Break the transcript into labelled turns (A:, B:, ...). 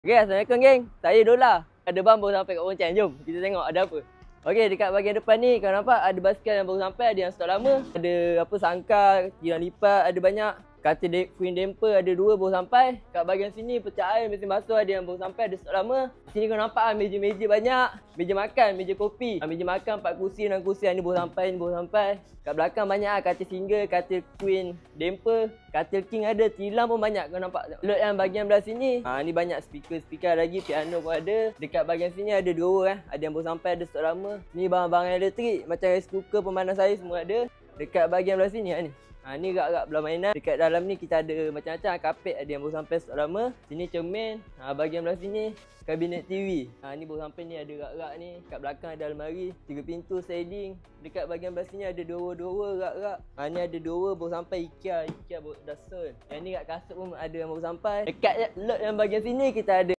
A: Okay, Assalamualaikum geng. Saya Dola. Ada bang baru sampai kat Ponchan. Jom kita tengok ada apa. Okey, dekat bahagian depan ni kau nampak ada basikal yang baru sampai, ada yang stok lama. Ada apa sangkar, jiran lipat, ada banyak. Katil Queen Damper ada 2 baru sampai. Kat bahagian sini pecah air, mesin basuh ada yang baru sampai, ada stok lama. Sini kau nampak meja-meja banyak. Meja makan, meja kopi. Meja makan 4 kursi, 6 kursi. Ni baru sampai, ni baru sampai. Kat belakang banyak katil single, katil Queen Damper, katil King ada, tilam pun banyak kau nampak. Load yang bahagian belah sini. Ni banyak speaker lagi, piano pun ada. Dekat bahagian sini ada drawer ada yang baru sampai, ada stok lama. Ni barang-barang elektrik macam rice cooker, pemanas air semua ada. Dekat bahagian belah sini ni. Ni rak-rak belah mainan. Dekat dalam ni kita ada macam-macam kapet, ada yang baru sampai stok lama. Sini cermin. Bahagian belah sini kabinet TV. Ni baru sampai, ni ada rak-rak ni. Kat belakang ada almari, 3 pintu sliding. Dekat bahagian belah sini ada drawer rak-rak. Ni ada drawer baru sampai IKEA baru dah sold. Yang ni kat kasut pun ada yang baru sampai. Dekat lot yang bahagian sini kita ada